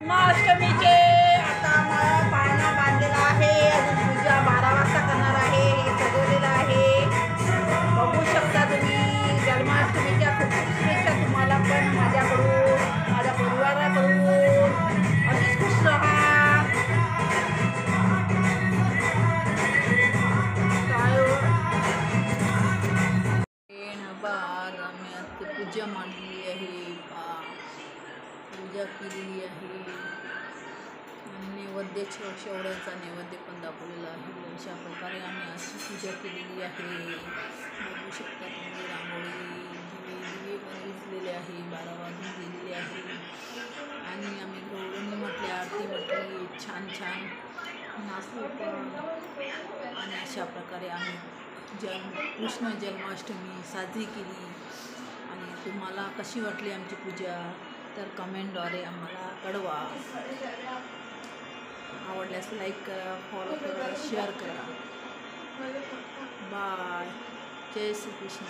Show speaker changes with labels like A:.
A: जन्माष्टमीचे आता मला पाळणा बांधलेला आहे. अजून पूजा 12 वाजता करणार आहे. हे सजवलेलं आहे, बघू शकता तुम्ही. जन्माष्टमीच्या खूप खूप शुभेच्छा तुम्हाला पण माझ्याकडून, माझ्या परिवाराकडून. अशीच खुश राहा. बाद आम्ही आता पूजा मांडली आहे, पूजा केलेली आहे आणि नैवेद्य शेवड्याचा नैवेद्य पण दाखवलेला आहे. अशा प्रकारे आम्ही अशी पूजा केलेली आहे. बघू शकता तुम्ही. रांगोळी दिवे पण विजलेले आहे. 12 वाजून गेलेले आहे आणि आम्ही गौरवणी म्हटले, आरती म्हटली, छान छान नाचलो पण. आणि अशा प्रकारे आम्ही कृष्ण जन्माष्टमी साजरी केली. आणि तुम्हाला कशी वाटली आमची पूजा तर कमेंटद्वारे आम्हाला कळवा. आवडल्यास लाईक करा, फॉलो करा, शेअर करा. बाय. जय श्री कृष्ण.